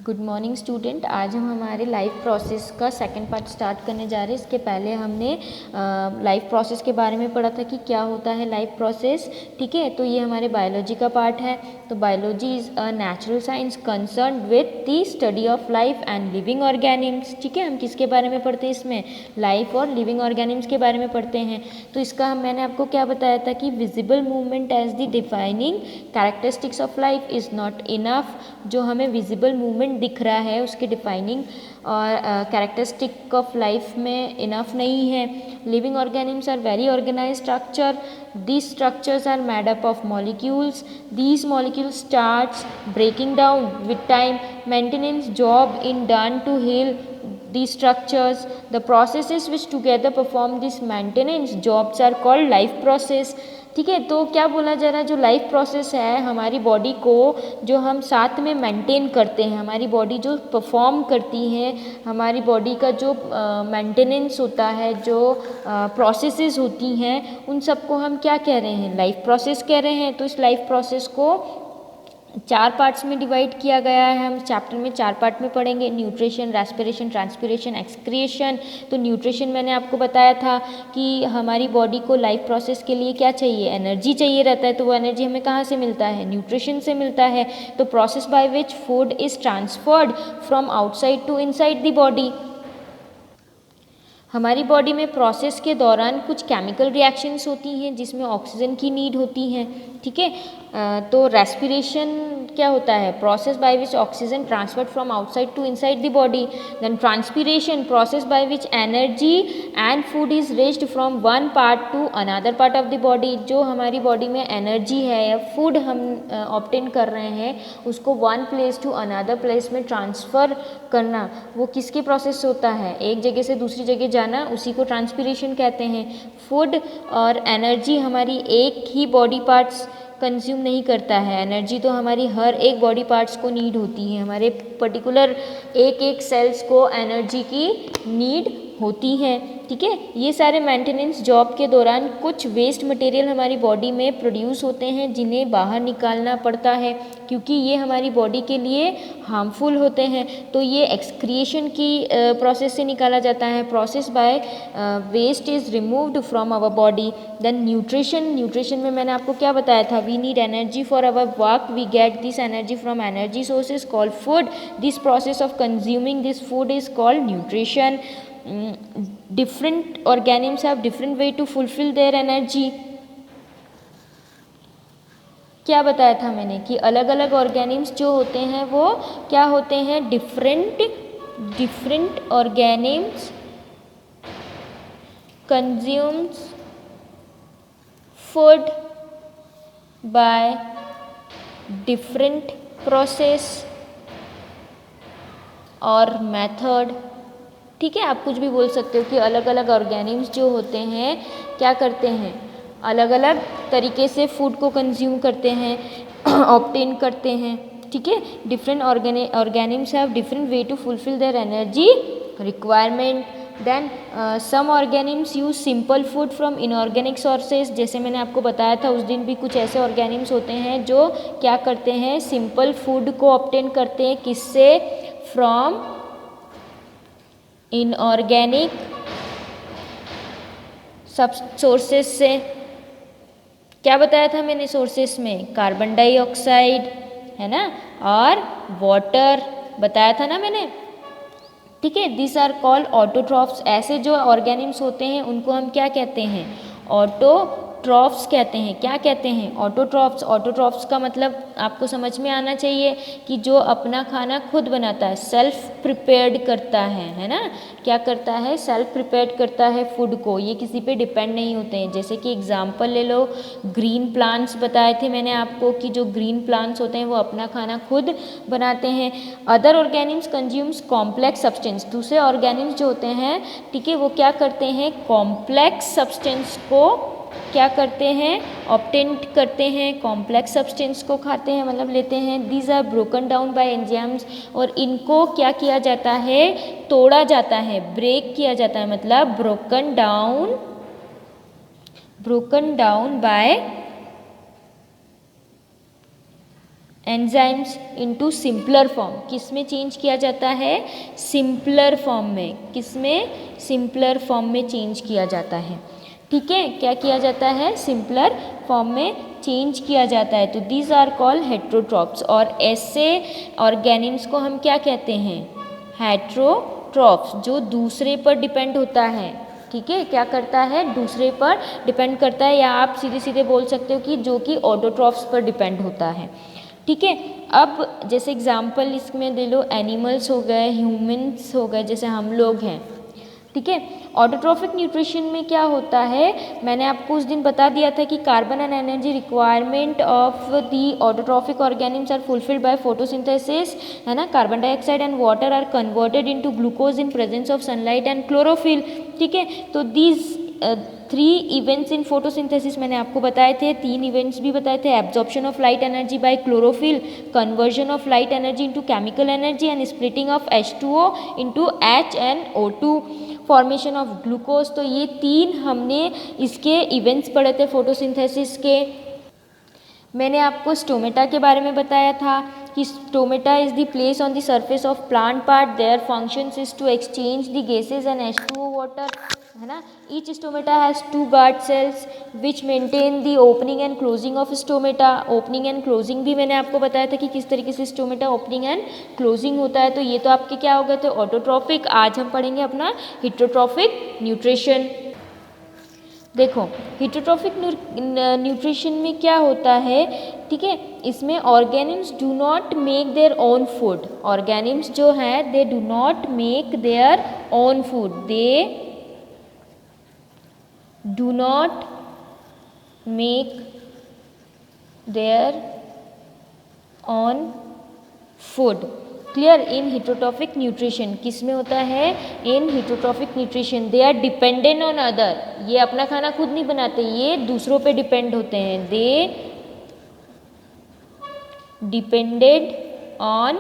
Good morning student. आज हम हमारे लाइफ प्रोसेस का सेकंड पार्ट स्टार्ट करने जा रहे हैं। इसके पहले हमने लाइफ प्रोसेस के बारे में पढ़ा था कि क्या होता है लाइफ प्रोसेस। ठीक है, तो ये हमारे बायोलॉजी का पार्ट है। तो biology is a natural science concern with the study of life and living organisms. ठीक है, हम किसके बारे में पढ़ते हैं इसमें? लाइफ और लिविंग ऑर्गेनिम्स के बारे में पढ़ते हैं। तो इसका मैंने आपको क्या बताया था कि visible movement as the defining characteristics of life is not enough. जो हमें विजिबल मूवमेंट दिख रहा है उसके डिफाइनिंग और कैरेक्टरिस्टिक ऑफ लाइफ में इनफ नहीं है। Living organisms are very organise structure. These structures are made up of molecules. These molecules starts breaking down with time. Maintenance job in done to heal these structures. The processes which together perform this maintenance jobs are called life process. ठीक है, तो क्या बोला जा रहा है, जो life process है हमारी बॉडी को जो हम साथ में मेंटेन करते हैं, हमारी बॉडी जो परफॉर्म करती है, हमारी बॉडी का जो मेंटेनेंस होता है, जो प्रोसेसेस होती हैं, उन सबको हम क्या कह रहे हैं? लाइफ प्रोसेस कह रहे हैं। तो इस लाइफ प्रोसेस को 4 पार्ट्स में डिवाइड किया गया है। हम चैप्टर में 4 पार्ट में पढ़ेंगे, न्यूट्रिशन, रेस्पिरेशन, ट्रांसपिरेशन, एक्सक्रिएशन। तो न्यूट्रिशन मैंने आपको बताया था कि हमारी बॉडी को लाइफ प्रोसेस के लिए क्या चाहिए? एनर्जी चाहिए रहता है। तो वो एनर्जी हमें कहाँ से मिलता है? न्यूट्रिशन से मिलता है। तो process by which food is transferred from outside to inside the body. हमारी बॉडी में प्रोसेस के दौरान कुछ केमिकल रिएक्शंस होती हैं जिसमें ऑक्सीजन की नीड होती है। ठीक है, तो रेस्पिरेशन क्या होता है? Process by which oxygen transferred from outside to inside the body. Then transpiration, process by which energy and food is raised from one part to another part of the body. जो हमारी body में energy है या food हम obtain कर रहे हैं उसको one place to another place में ट्रांसफ़र करना, वो किसके प्रोसेस होता है? एक जगह से दूसरी जगह जाना, उसी को ट्रांसपिरेशन कहते हैं। फूड और एनर्जी हमारी एक ही बॉडी पार्ट्स कंज्यूम नहीं करता है। एनर्जी तो हमारी हर एक बॉडी पार्ट्स को नीड होती है। हमारे पर्टिकुलर एक एक सेल्स को एनर्जी की नीड होती है। ठीक है, ये सारे मेंटेनेंस जॉब के दौरान कुछ वेस्ट मटेरियल हमारी बॉडी में प्रोड्यूस होते हैं जिन्हें बाहर निकालना पड़ता है क्योंकि ये हमारी बॉडी के लिए हार्मफुल होते हैं। तो ये एक्सक्रिएशन की प्रोसेस से निकाला जाता है। Process by waste is removed from our body. Then nutrition, nutrition में मैंने आपको क्या बताया था? We need energy for our work, we get this energy from energy sources called food. This process of consuming this food is called nutrition. Different organisms have different way to fulfill their energy. क्या बताया था मैंने कि अलग अलग organisms जो होते हैं वो क्या होते हैं? Different organisms consumes food by different process और मेथड। ठीक है, आप कुछ भी बोल सकते हो कि अलग अलग ऑर्गेनिम्स जो होते हैं क्या करते हैं? अलग अलग तरीके से फूड को कंज्यूम करते हैं, ऑब्टेन करते हैं। ठीक है, different organisms have different way to fulfil their energy requirement. Then some organisms use simple food from inorganic sources. जैसे मैंने आपको बताया था उस दिन भी, कुछ ऐसे ऑर्गेनिम्स होते हैं जो क्या करते हैं? सिंपल फूड को ऑब्टेन करते हैं। किससे? फ्रॉम इनऑर्गेनिक सब सोर्सेस से। क्या बताया था मैंने सोर्सेस में? कार्बन डाइऑक्साइड है ना, और वाटर बताया था ना मैंने। ठीक है, दिस आर कॉल्ड ऑटोट्रॉफ्स। ऐसे जो ऑर्गेनिम्स होते हैं उनको हम क्या कहते हैं? ऑटोट्रॉफ्स कहते हैं। क्या कहते हैं? ऑटोट्रॉफ्स। ऑटोट्रॉफ्स का मतलब आपको समझ में आना चाहिए कि जो अपना खाना खुद बनाता है, सेल्फ प्रिपेयर्ड करता है ना। क्या करता है? सेल्फ प्रिपेयर्ड करता है फूड को। ये किसी पे डिपेंड नहीं होते हैं। जैसे कि एग्जांपल ले लो, ग्रीन प्लांट्स बताए थे मैंने आपको कि जो ग्रीन प्लांट्स होते हैं वो अपना खाना खुद बनाते हैं। Other organisms consumes complex substance. दूसरे ऑर्गेनिम्स जो होते हैं, ठीक है, वो क्या करते हैं? कॉम्प्लेक्स सब्सटेंस को क्या करते हैं? ऑब्टेन करते हैं। कॉम्प्लेक्स सब्सटेंस को खाते हैं, मतलब लेते हैं। These are broken down by enzymes. और इनको क्या किया जाता है? तोड़ा जाता है, ब्रेक किया जाता है, मतलब broken down by enzymes into simpler form, किस में चेंज किया जाता है? सिंपलर फॉर्म में। किस में? सिंपलर फॉर्म में चेंज किया जाता है। ठीक है, क्या किया जाता है? सिंपलर फॉर्म में चेंज किया जाता है। तो दीज आर कॉल्ड हेट्रोट्रॉप्स। और ऐसे ऑर्गेनिम्स को हम क्या कहते हैं? हेट्रोट्रॉप्स, जो दूसरे पर डिपेंड होता है। ठीक है, क्या करता है? दूसरे पर डिपेंड करता है, या आप सीधे सीधे बोल सकते हो कि जो कि ऑटोट्रॉप्स पर डिपेंड होता है। ठीक है, अब जैसे एग्जाम्पल इसमें दे लो, एनिमल्स हो गए, ह्यूमंस हो गए, जैसे हम लोग हैं। ठीक है, ऑटोट्रॉफिक न्यूट्रिशन में क्या होता है? मैंने आपको उस दिन बता दिया था कि carbon and energy requirement of the autotrophic organisms are fulfilled by photosynthesis, है ना। Carbon dioxide and water are converted into glucose in presence of sunlight and chlorophyll. ठीक है, तो दीज 3 इवेंट्स इन फोटोसिंथेसिस मैंने आपको बताए थे, 3 इवेंट्स भी बताए थे। Absorption of light energy by chlorophyll, conversion of light energy into chemical energy and splitting of H2O into HNO2, formation of glucose. तो ये 3 हमने इसके इवेंट्स पढ़े थे फोटोसिंथेसिस के। मैंने आपको स्टोमेटा के बारे में बताया था कि stomata is the place on the surface of plant part, their functions is to exchange the gases and H2O water, है ना। Each stomata has 2 guard cells which maintain the opening and closing of stomata. Opening and closing भी मैंने आपको बताया था कि किस तरीके से स्टोमेटा ओपनिंग एंड क्लोजिंग होता है। तो ये तो आपके क्या हो गए थे? ऑटोट्रॉफिक। आज हम पढ़ेंगे अपना हेटेरोट्रॉफिक न्यूट्रिशन। देखो, हेटेरोट्रॉफिक न्यूट्रिशन में क्या होता है? ठीक है, इसमें organisms do not make their own food. Organisms जो है they do not make their own food, they do not make their own food. Clear? In heterotrophic nutrition किस में होता है? In heterotrophic nutrition they are dependent on other. ये अपना खाना खुद नहीं बनाते, ये दूसरों पे डिपेंड होते हैं। दे डिपेंडेड ऑन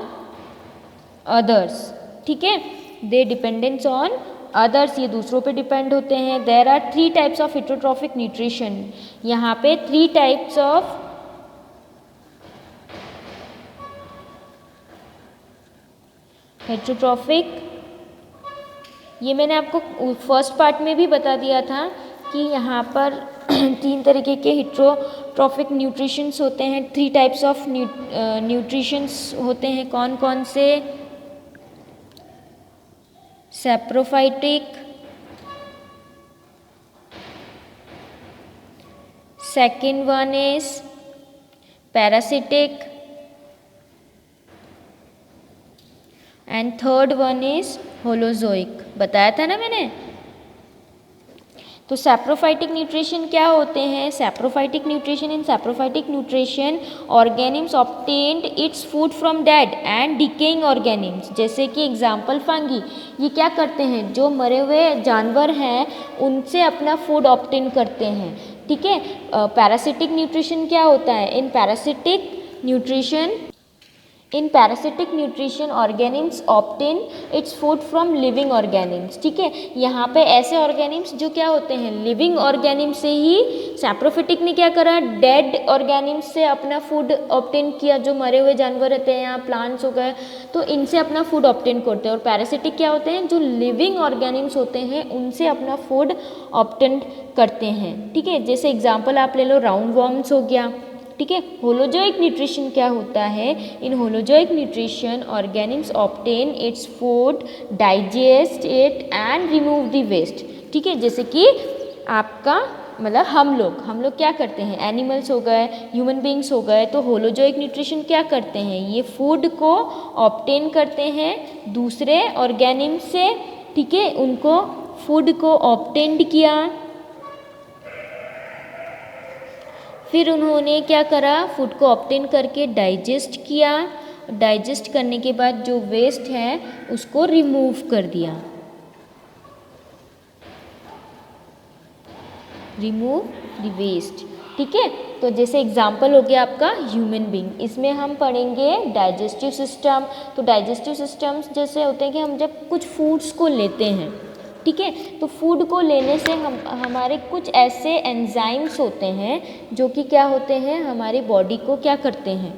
अदर्स। ठीक है, दे डिपेंडेंस ऑन अदर्स, ये दूसरों पे डिपेंड होते हैं। There are 3 types of heterotrophic nutrition. यहाँ पे 3 टाइप्स ऑफ हेटेरोट्रॉफिक, ये मैंने आपको फर्स्ट पार्ट में भी बता दिया था कि यहाँ पर 3 तरीके के हेटेरोट्रॉफिक न्यूट्रिशंस होते हैं। 3 टाइप्स ऑफ न्यूट्रिशंस होते हैं। कौन कौन से? Saprophytic, second one is parasitic and third one is holozoic. बताया था ना मैंने। तो सैप्रोफाइटिक न्यूट्रिशन क्या होते हैं? Saprophytic nutrition, in saprophytic nutrition organisms obtained it's food from dead and decaying organisms. जैसे कि एग्जाम्पल फंगी, ये क्या करते हैं? जो मरे हुए जानवर हैं उनसे अपना फूड ऑब्टेन करते हैं। ठीक है, पैरासिटिक न्यूट्रिशन क्या होता है? In parasitic nutrition organisms obtain its food from living organisms. ठीक है, यहाँ पे ऐसे ऑर्गेनिम्स जो क्या होते हैं? लिविंग ऑर्गेनिम्स से ही। सैप्रोफिटिक ने क्या करा? डेड ऑर्गेनिम्स से अपना फूड ऑब्टेन किया, जो मरे हुए जानवर रहते हैं या प्लांट्स हो गए, तो इनसे अपना फूड ऑब्टेन करते हैं। और पैरासिटिक क्या होते हैं? जो लिविंग ऑर्गेनिम्स होते हैं उनसे अपना फूड ऑब्टेन करते हैं। ठीक है, जैसे एग्जाम्पल आप ले लो, राउंड वॉर्म्स हो गया। ठीक है, होलोजोइक न्यूट्रिशन क्या होता है? In holozoic nutrition organisms obtain its food, digest it and remove the waste. ठीक है, जैसे कि आपका मतलब हम लोग क्या करते हैं? एनिमल्स हो गए, ह्यूमन बींग्स हो गए, तो होलोजोइक न्यूट्रिशन क्या करते हैं? ये फूड को ऑब्टेन करते हैं दूसरे ऑर्गेनिम से। ठीक है, उनको फूड को ऑब्टेन्ड किया, फिर उन्होंने क्या करा? फूड को ऑब्टेन करके डाइजेस्ट किया। डाइजेस्ट करने के बाद जो वेस्ट है उसको रिमूव कर दिया। Remove the waste. ठीक है, तो जैसे एग्जाम्पल हो गया आपका ह्यूमन बींग। इसमें हम पढ़ेंगे डाइजेस्टिव सिस्टम। तो डाइजेस्टिव सिस्टम्स जैसे होते हैं कि हम जब कुछ फूड्स को लेते हैं, ठीक है, तो फूड को लेने से हमारे कुछ ऐसे एंजाइम्स होते हैं जो कि क्या होते हैं? हमारी बॉडी को क्या करते हैं?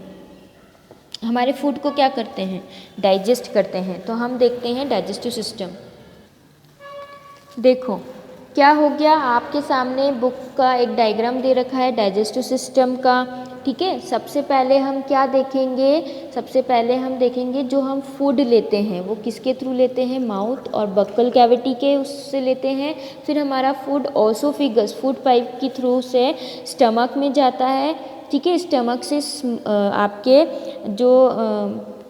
हमारे फूड को क्या करते हैं, डाइजेस्ट करते हैं। तो हम देखते हैं डाइजेस्टिव सिस्टम। देखो क्या हो गया, आपके सामने बुक का एक डायग्राम दे रखा है डाइजेस्टिव सिस्टम का, ठीक है। सबसे पहले हम क्या देखेंगे, सबसे पहले हम देखेंगे जो हम फूड लेते हैं वो किसके थ्रू लेते हैं, माउथ और बक्कल कैविटी के उससे लेते हैं। फिर हमारा फूड ओसोफिगस फूड पाइप के थ्रू से स्टमक में जाता है, ठीक है। स्टमक से आपके जो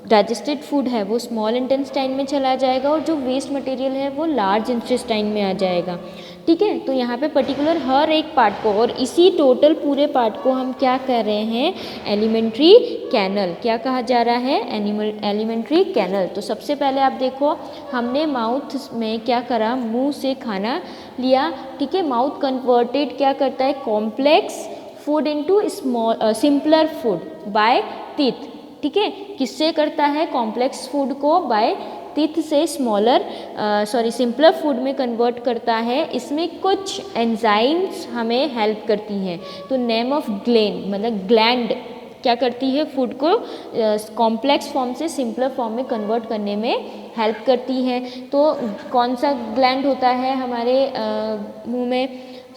डाइजेस्टेड फूड है वो स्मॉल इंटेस्टाइन में चला जाएगा और जो वेस्ट मटेरियल है वो लार्ज इंटेस्टाइन में आ जाएगा, ठीक है। तो यहाँ पे पर्टिकुलर हर एक पार्ट को और इसी टोटल पूरे पार्ट को हम क्या कह रहे हैं, एलिमेंट्री कैनल। क्या कहा जा रहा है, एलिमेंट्री कैनल। तो सबसे पहले आप देखो, हमने माउथ में क्या करा, मुंह से खाना लिया, ठीक है। माउथ कन्वर्टेड क्या करता है, complex food into small simpler food by teeth, ठीक है। किससे करता है, कॉम्प्लेक्स फूड को बाय टीथ से सिंपलर फूड में कन्वर्ट करता है। इसमें कुछ एंजाइम्स हमें हेल्प करती हैं। तो नेम ऑफ ग्लैंड क्या करती है, फूड को कॉम्प्लेक्स फॉर्म से सिंपलर फॉर्म में कन्वर्ट करने में हेल्प करती है। तो कौन सा ग्लैंड होता है हमारे मुंह में,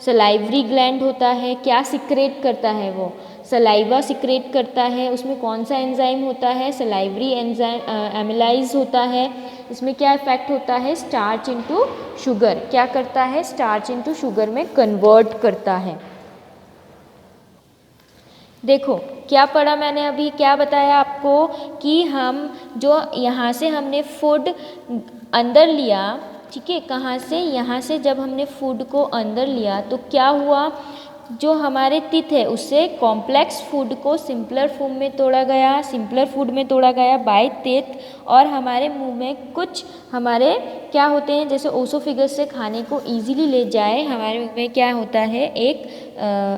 सलाइवरी ग्लैंड होता है। क्या सिक्रेट करता है, वो सलाइवा सिक्रेट करता है। उसमें कौन सा एंजाइम होता है, सलाइवरी एंजाइम एमिलाइज होता है। इसमें क्या इफेक्ट होता है, स्टार्च इनटू शुगर, क्या करता है, स्टार्च इनटू शुगर में कन्वर्ट करता है। देखो क्या पढ़ा मैंने अभी, क्या बताया आपको कि हम जो यहाँ से हमने फूड अंदर लिया, ठीक है, कहाँ से, यहाँ से जब हमने फूड को अंदर लिया तो क्या हुआ, जो हमारे टीथ है उससे कॉम्प्लेक्स फूड को सिंपलर फूड में तोड़ा गया बाय टीथ। और हमारे मुंह में कुछ हमारे क्या होते हैं, जैसे ओसोफिगस से खाने को इजीली ले जाए, हमारे मुंह में क्या होता है, एक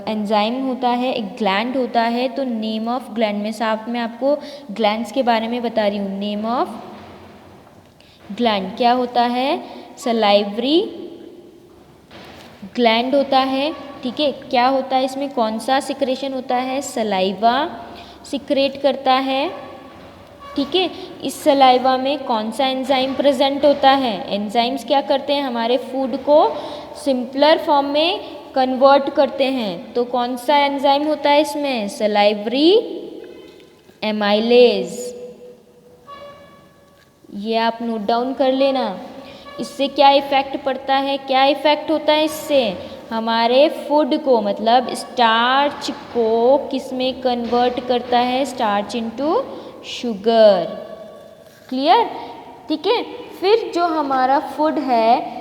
एंजाइम होता है, एक ग्लैंड होता है। तो नेम ऑफ ग्लैंड में साथ में आपको ग्लैंड्स के बारे में बता रही हूँ। नेम ऑफ ग्लैंड क्या होता है, सलाइवरी ग्लैंड होता है, ठीक है। क्या होता है इसमें, कौन सा सिक्रेशन होता है, सलाइवा सिक्रेट करता है, ठीक है। इस सलाइवा में कौन सा एंजाइम प्रेजेंट होता है, एंजाइम्स क्या करते हैं, हमारे फूड को सिंपलर फॉर्म में कन्वर्ट करते हैं। तो कौन सा एंजाइम होता है इसमें, सलाइवरी एमाइलेज, ये आप नोट डाउन कर लेना। इससे क्या इफेक्ट पड़ता है, क्या इफेक्ट होता है इससे, हमारे फूड को मतलब स्टार्च को किस में कन्वर्ट करता है, स्टार्च इनटू शुगर, क्लियर, ठीक है। फिर जो हमारा फूड है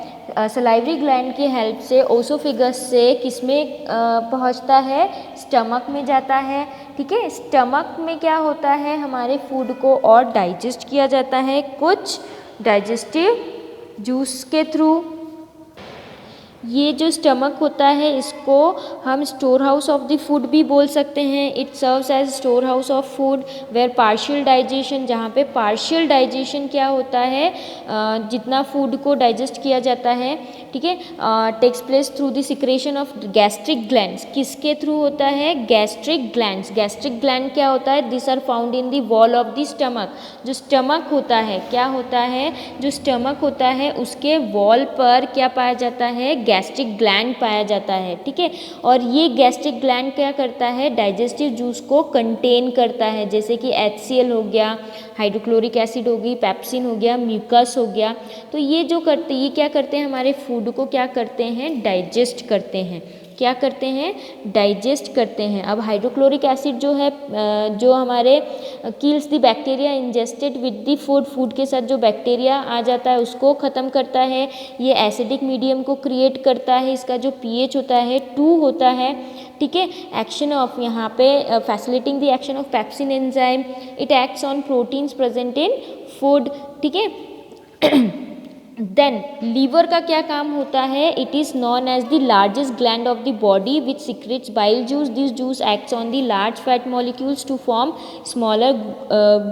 सलाइवरी ग्लैंड की हेल्प से ओसोफिगस से किस में पहुंचता है, स्टमक में जाता है, ठीक है। स्टमक में क्या होता है, हमारे फूड को और डाइजेस्ट किया जाता है कुछ डाइजेस्टिव जूस के थ्रू। ये जो स्टमक होता है इसको हम store house of the food भी बोल सकते हैं। It serves as store house of food where partial digestion, जहाँ पे पार्शियल डाइजेशन क्या होता है, जितना फूड को डाइजेस्ट किया जाता है, ठीक है, takes place through the secretion of gastric glands. किसके थ्रू होता है, गैस्ट्रिक ग्लैंड्स। गैस्ट्रिक ग्लैंड क्या होता है, this are found in the wall of the stomach. जो स्टमक होता है, क्या होता है, जो स्टमक होता है उसके वॉल पर क्या पाया जाता है, गैस्ट्रिक ग्लैंड पाया जाता है, ठीक है। और ये गैस्ट्रिक ग्लैंड क्या करता है, डाइजेस्टिव जूस को कंटेन करता है, जैसे कि HCl हो गया, हाइड्रोक्लोरिक एसिड होगी, पेप्सिन हो गया, म्यूकस हो गया। तो ये जो करते, ये क्या करते हैं, हमारे फूड को क्या करते हैं, डाइजेस्ट करते हैं। क्या करते हैं, डाइजेस्ट करते हैं। अब हाइड्रोक्लोरिक एसिड जो है, जो हमारे kills the bacteria ingested with the food, food के साथ जो बैक्टीरिया आ जाता है उसको ख़त्म करता है। ये एसिडिक मीडियम को क्रिएट करता है, इसका जो pH होता है 2 होता है, ठीक है। एक्शन ऑफ यहाँ पे facilitating the action of pepsin enzyme, it acts on proteins present in food, ठीक है। देन लीवर का क्या काम होता है, it is known as the largest gland of the body which secretes bile juice. This juice acts on the large fat molecules to form smaller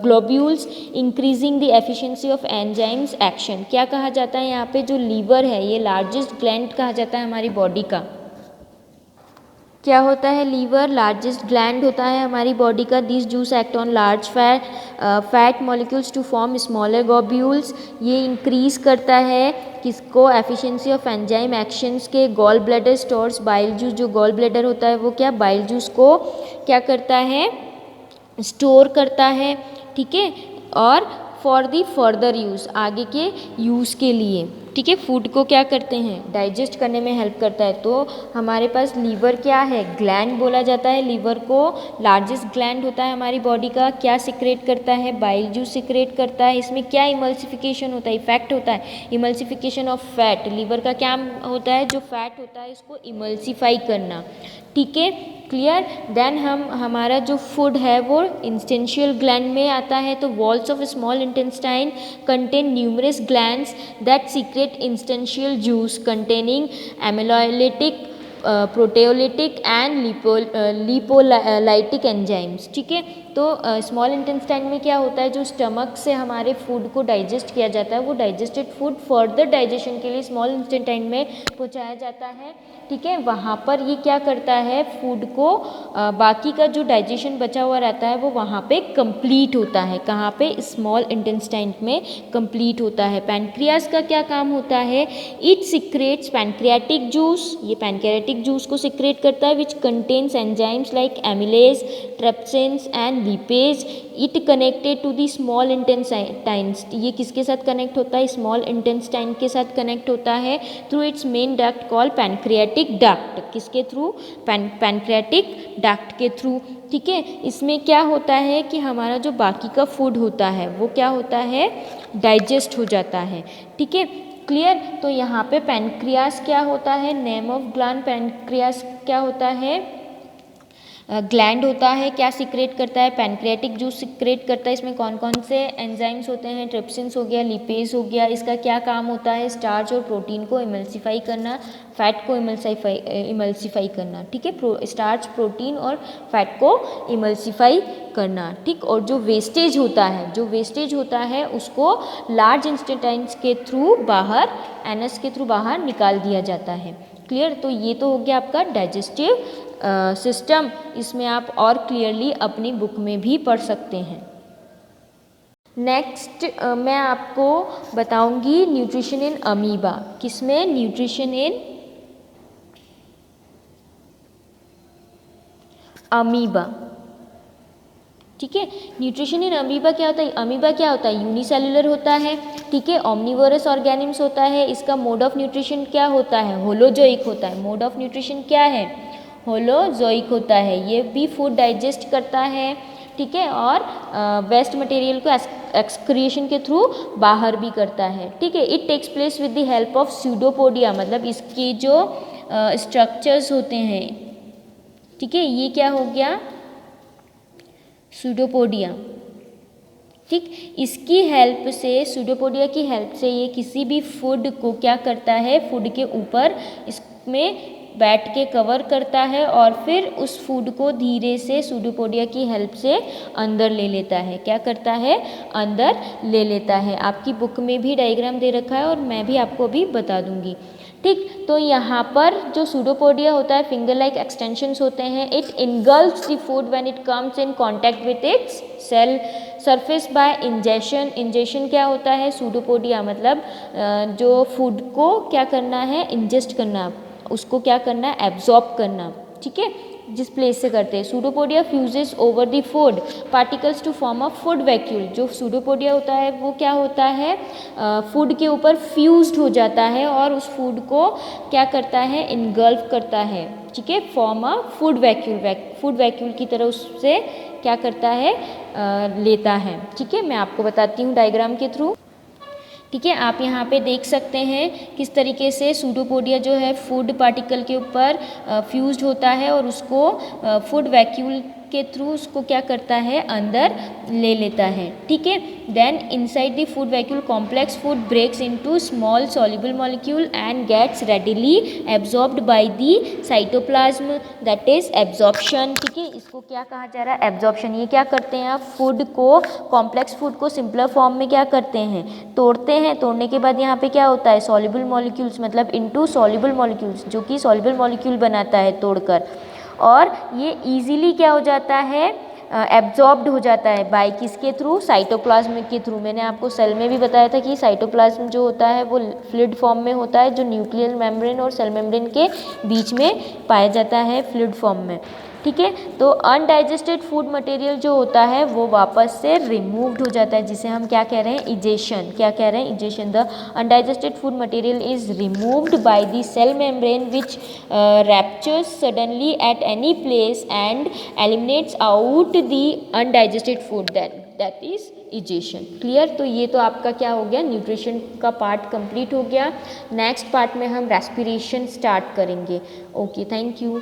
globules increasing the efficiency of enzymes action. क्या कहा जाता है यहाँ पे, जो liver है ये largest gland कहा जाता है हमारी बॉडी का। क्या होता है लीवर? लार्जेस्ट ग्लैंड होता है हमारी बॉडी का। This juice act on large fat molecules to form smaller globules. ये इंक्रीज करता है किसको? एफिशिएंसी ऑफ एंजाइम एक्शंस के। Gall bladder stores bile juice. जो गॉल ब्लैडर होता है वो क्या बाइल जूस को क्या करता है? स्टोर करता है, ठीक है। और फॉर दी फर्दर यूज़, आगे के यूज़ के लिए, ठीक है। फूड को क्या करते हैं? डाइजेस्ट करने में हेल्प करता है। तो हमारे पास लीवर क्या है? ग्लैंड बोला जाता है लीवर को। लार्जेस्ट ग्लैंड होता है हमारी बॉडी का। क्या सिक्रेट करता है? बाइल जूस सिक्रेट करता है। इसमें क्या इमल्सिफिकेशन होता है? इफेक्ट होता है इमल्सिफिकेशन ऑफ फैट। लीवर का क्या होता है? जो फैट होता है इसको इमल्सीफाई करना, ठीक है। क्लियर? देन हमारा जो फूड है वो इंस्टेंशियल ग्लैंड में आता है। तो walls of small intestine contain numerous glands that secrete intestinal juice containing amylolytic proteolytic and lipolytic enzymes, ठीक है। तो स्मॉल इंटेस्टाइन में क्या होता है? जो स्टमक से हमारे फूड को डाइजेस्ट किया जाता है वो डाइजेस्टेड फूड फर्दर डाइजेशन के लिए स्मॉल इंटेस्टाइन में पहुंचाया जाता है, ठीक है। वहाँ पर ये क्या करता है? फूड को बाकी का जो डाइजेशन बचा हुआ रहता है वो वहाँ पे कंप्लीट होता है। कहाँ पे? स्मॉल इंटेस्टाइन में कंप्लीट होता है। पैनक्रियास का क्या काम होता है? It secretes pancreatic juice. ये पैनक्रियाटिक जूस को सिक्रेट करता है which contains enzymes like amylase, trypsins and lipase. It connected to the small intestines. ये किसके साथ कनेक्ट होता है? स्मॉल इंटेस्टाइन के साथ कनेक्ट होता है through it's main duct called pancreatic duct. किसके थ्रू? पैनक्रियाटिक डक्ट के थ्रू, ठीक है। इसमें क्या होता है कि हमारा जो बाकी का फूड होता है वो क्या होता है? डाइजेस्ट हो जाता है, ठीक है। क्लियर? तो यहाँ पे पैनक्रियास क्या होता है? नेम ऑफ ग्लैंड पैनक्रियास क्या होता है? ग्लैंड होता है। क्या सिक्रेट करता है? पैनक्रियाटिक जूस सिक्रेट करता है। इसमें कौन कौन से एंजाइम्स होते हैं? ट्रिप्सिन्स हो गया, लिपेज हो गया। इसका क्या काम होता है? स्टार्च और प्रोटीन को इमल्सीफाई करना, फैट को इमल्सीफाई करना, ठीक है। स्टार्च, प्रोटीन और फैट को इमल्सीफाई करना, ठीक। और जो वेस्टेज होता है उसको लार्ज इंटेस्टाइन्स के थ्रू बाहर, एनस के थ्रू बाहर निकाल दिया जाता है। क्लियर? तो ये तो हो गया आपका डाइजेस्टिव सिस्टम। इसमें आप और क्लियरली अपनी बुक में भी पढ़ सकते हैं। नेक्स्ट मैं आपको बताऊंगी न्यूट्रिशन इन अमीबा। किसमें? न्यूट्रिशन इन अमीबा, ठीक है। न्यूट्रिशन इन अमीबा क्या होता है? अमीबा क्या होता है? यूनिसेलुलर होता है, ठीक है। ओमनिवोरस ऑर्गेनिम्स होता है। इसका मोड ऑफ न्यूट्रिशन क्या होता है? होलोजोइक होता है। मोड ऑफ न्यूट्रिशन क्या है? होलोजोइक होता है। ये भी फूड डाइजेस्ट करता है, ठीक है। और वेस्ट मटेरियल को एक्सक्रीशन के थ्रू बाहर भी करता है, ठीक है। It takes place with the help of pseudopodia, मतलब इसके जो स्ट्रक्चर्स होते हैं, ठीक है। ये क्या हो गया? स्यूडोपोडिया, ठीक। इसकी हेल्प से, स्यूडोपोडिया की हेल्प से ये किसी भी फूड को क्या करता है? फूड के ऊपर इसमें बैठ के कवर करता है और फिर उस फूड को धीरे से स्यूडोपोडिया की हेल्प से अंदर ले लेता है। क्या करता है? अंदर ले लेता है। आपकी बुक में भी डायग्राम दे रखा है और मैं भी आपको अभी बता दूंगी, ठीक। तो यहाँ पर जो स्यूडोपोडिया होता है, फिंगर लाइक एक्सटेंशंस होते हैं। It engulfs the food when it comes in contact with its cell surface by ingestion. Ingestion क्या होता है? स्यूडोपोडिया मतलब जो फूड को क्या करना है? इंजेस्ट करना, उसको क्या करना है? एब्जॉर्ब करना, ठीक है। जिस प्लेस से करते हैं। Pseudopodia fuses over the food particles to form a food vacuole. जो स्यूडोपोडिया होता है वो क्या होता है? फूड के ऊपर फ्यूज्ड हो जाता है और उस फूड को क्या करता है? इनगल्फ करता है, ठीक है। Form a food vacuole, food vacuole की तरह उससे क्या करता है? लेता है, ठीक है। मैं आपको बताती हूँ डायग्राम के थ्रू, ठीक है। आप यहाँ पे देख सकते हैं किस तरीके से स्यूडोपोडिया जो है फूड पार्टिकल के ऊपर फ्यूज्ड होता है और उसको फूड वैक्यूल के थ्रू उसको क्या करता है? अंदर ले लेता है, ठीक है। Then inside the food vacuole complex food breaks into small soluble molecule and gets readily absorbed by the cytoplasm, that is absorption, ठीक है। इसको क्या कहा जा रहा है? एब्जॉर्प्शन। ये क्या करते हैं? आप फूड को, कॉम्प्लेक्स फूड को सिंपलर फॉर्म में क्या करते हैं? तोड़ते हैं। तोड़ने के बाद यहाँ पे क्या होता है? सॉल्युबल मॉलिक्यूल्स, मतलब इनटू सॉल्युबल मॉलिक्यूल्स, जो कि सॉल्युबल मॉलिक्यूल बनाता है तोड़कर। और ये ईजीली क्या हो जाता है, एब्जॉर्ब्ड हो जाता है बाय किसके थ्रू, साइटोप्लाज्म के थ्रू। मैंने आपको सेल में भी बताया था कि साइटोप्लाज्म जो होता है वो फ्लूइड फॉर्म में होता है, जो न्यूक्लियर मेम्ब्रेन और सेल मेम्ब्रेन के बीच में पाया जाता है फ्लूइड फॉर्म में, ठीक है। तो अनडाइजेस्टेड फूड मटेरियल जो होता है वो वापस से रिमूव्ड हो जाता है, जिसे हम क्या कह रहे हैं, इजेशन। क्या कह रहे हैं, egestion. The undigested food material is removed by the cell membrane which ruptures suddenly at any place and eliminates out the undigested food, that is egestion. Clear. तो ये तो आपका क्या हो गया, न्यूट्रिशन का पार्ट कंप्लीट हो गया। नेक्स्ट पार्ट में हम रेस्पिरेशन स्टार्ट करेंगे। Okay, thank you.